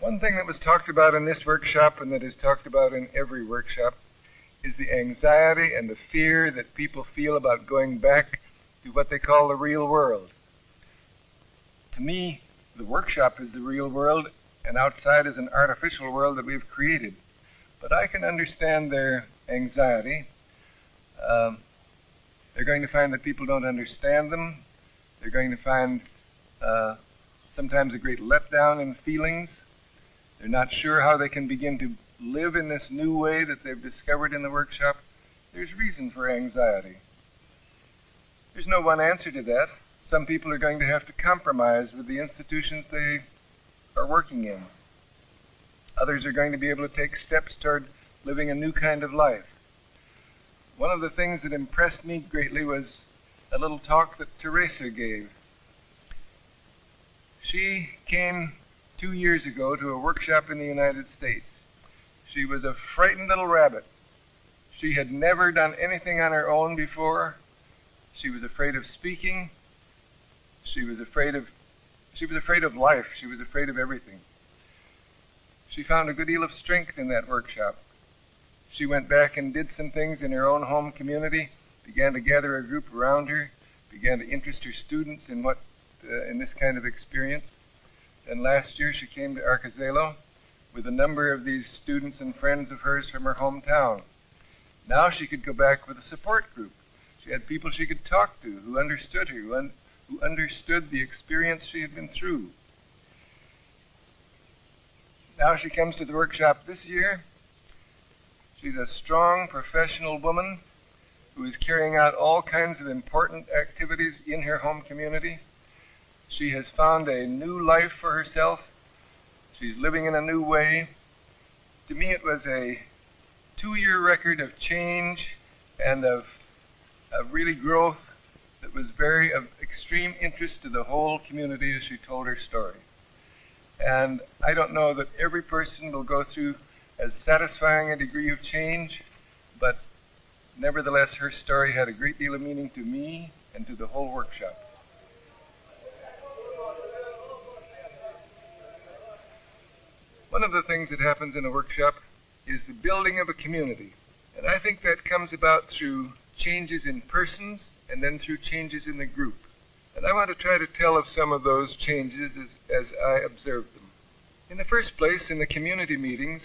One thing that was talked about in this workshop and that is talked about in every workshop is the anxiety and the fear that people feel about going back to what they call the real world. To me, the workshop is the real world, and outside is an artificial world that we've created. But I can understand their anxiety. They're going to find that people don't understand them. They're going to find sometimes a great letdown in feelings. They're not sure how they can begin to live in this new way that they've discovered in the workshop. There's reason for anxiety. There's no one answer to that. Some people are going to have to compromise with the institutions they are working in. Others are going to be able to take steps toward living a new kind of life. One of the things that impressed me greatly was a little talk that Teresa gave. She came 2 years ago to a workshop in the United States. She was a frightened little rabbit. She had never done anything on her own before. She was afraid of speaking. She was afraid of life. She was afraid of everything. She found a good deal of strength in that workshop. She went back and did some things in her own home community, began to gather a group around her, began to interest her students in this kind of experience. And last year she came to Arcozelo with a number of these students and friends of hers from her hometown. Now she could go back with a support group. She had people she could talk to who understood her, who understood the experience she had been through. Now she comes to the workshop this year. She's a strong professional woman who is carrying out all kinds of important activities in her home community. She has found a new life for herself. She's living in a new way. To me, it was a 2-year record of change and of really growth that was of extreme interest to the whole community as she told her story. And I don't know that every person will go through as satisfying a degree of change, but nevertheless her story had a great deal of meaning to me and to the whole workshop. One of the things that happens in a workshop is the building of a community. And I think that comes about through changes in persons and then through changes in the group. And I want to try to tell of some of those changes as I observed them. In the first place, in the community meetings,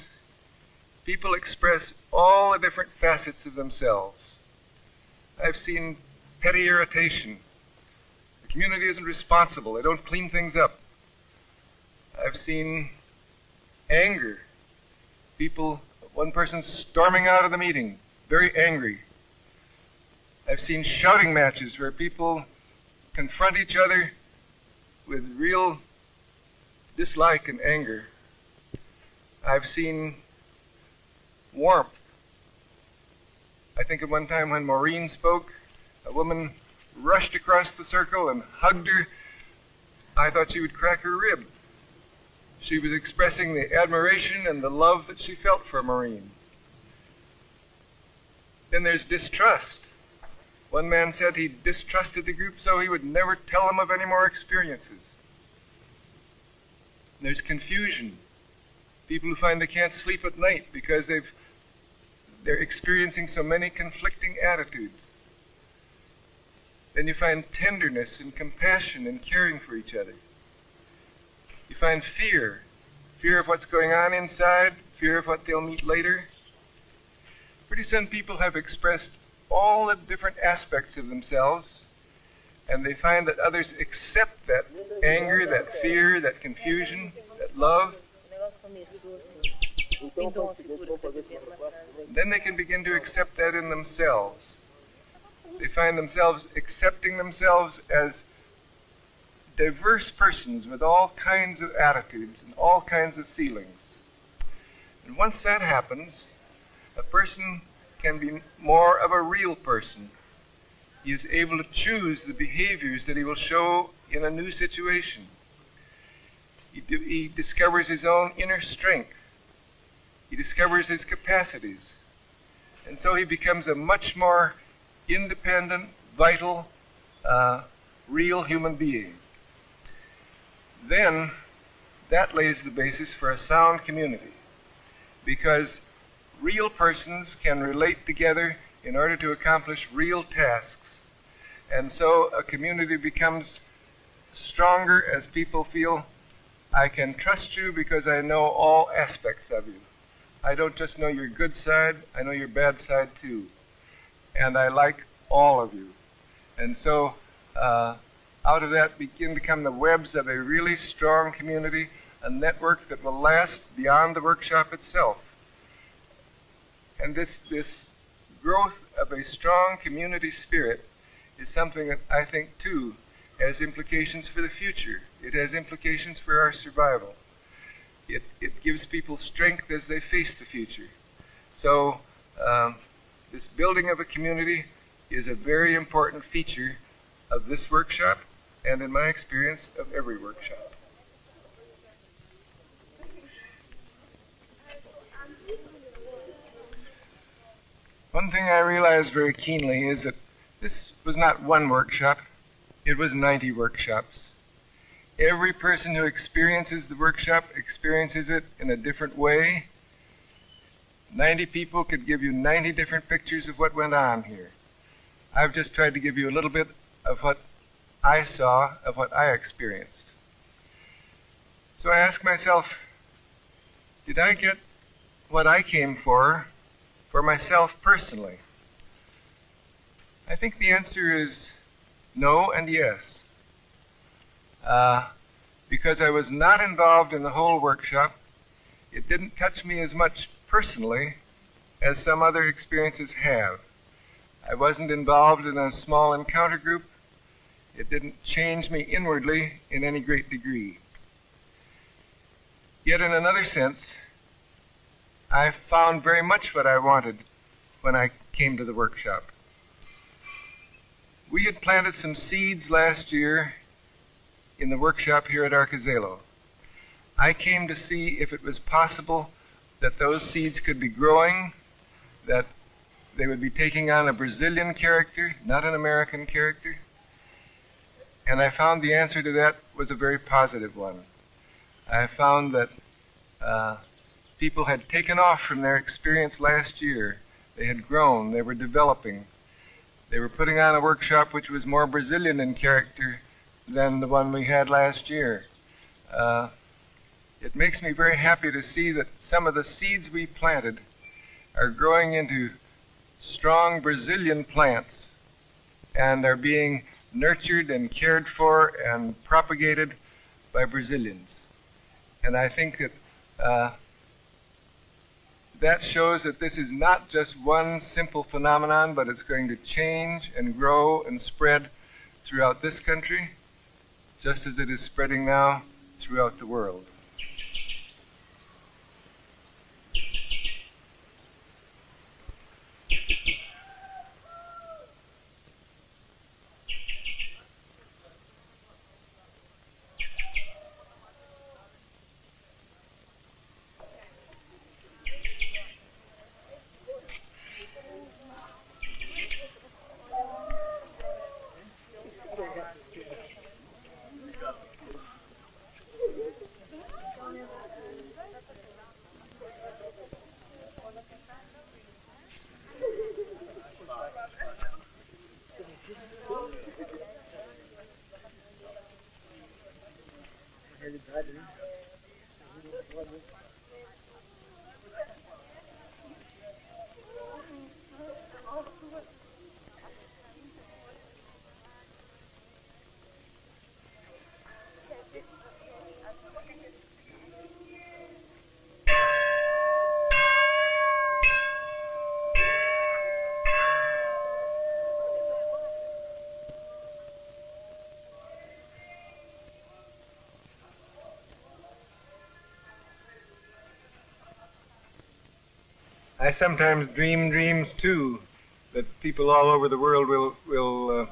people express all the different facets of themselves. I've seen petty irritation. The community isn't responsible. They don't clean things up. I've seen anger. One person storming out of the meeting, very angry. I've seen shouting matches where people confront each other with real dislike and anger. I've seen warmth. I think of one time when Maureen spoke, a woman rushed across the circle and hugged her. I thought she would crack her rib. She was expressing the admiration and the love that she felt for Maureen. Then there's distrust. One man said he distrusted the group so he would never tell them of any more experiences. There's confusion. People who find they can't sleep at night because they're experiencing so many conflicting attitudes. Then you find tenderness and compassion and caring for each other. You find fear of what's going on inside, fear of what they'll meet later. Pretty soon people have expressed all the different aspects of themselves, and they find that others accept that anger, that fear, that confusion, that love. Then they can begin to accept that in themselves. They find themselves accepting themselves as diverse persons with all kinds of attitudes and all kinds of feelings. And once that happens, a person can be more of a real person. He is able to choose the behaviors that he will show in a new situation. He discovers his own inner strength. He discovers his capacities. And so he becomes a much more independent, vital, real human being. Then that lays the basis for a sound community, because real persons can relate together in order to accomplish real tasks. And so a community becomes stronger as people feel, I can trust you because I know all aspects of you. I don't just know your good side, I know your bad side too. And I like all of you. And so out of that begin to come the webs of a really strong community, a network that will last beyond the workshop itself. And this growth of a strong community spirit is something that I think, too, has implications for the future. It has implications for our survival. It gives people strength as they face the future. So this building of a community is a very important feature of this workshop, and in my experience, of every workshop. One thing I realized very keenly is that this was not one workshop, it was 90 workshops. Every person who experiences the workshop experiences it in a different way. 90 people could give you 90 different pictures of what went on here. I've just tried to give you a little bit of what I saw, of what I experienced. So I asked myself, did I get what I came for myself personally? I think the answer is no and yes. Because I was not involved in the whole workshop, it didn't touch me as much personally as some other experiences have. I wasn't involved in a small encounter group. It didn't change me inwardly in any great degree. Yet in another sense, I found very much what I wanted when I came to the workshop. We had planted some seeds last year in the workshop here at Arcozelo. I came to see if it was possible that those seeds could be growing, that they would be taking on a Brazilian character, not an American character. And I found the answer to that was a very positive one. I found that people had taken off from their experience last year. They had grown, they were developing. They were putting on a workshop which was more Brazilian in character than the one we had last year. It makes me very happy to see that some of the seeds we planted are growing into strong Brazilian plants and are being nurtured and cared for and propagated by Brazilians. And I think that that shows that this is not just one simple phenomenon, but it's going to change and grow and spread throughout this country, just as it is spreading now throughout the world. I sometimes dream dreams, too, that people all over the world will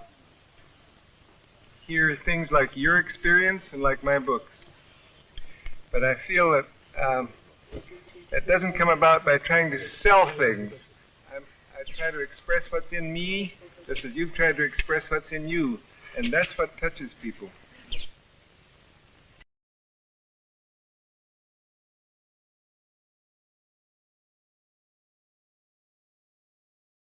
hear things like your experience and like my books. But I feel that that doesn't come about by trying to sell things. I try to express what's in me, just as you've tried to express what's in you, and that's what touches people.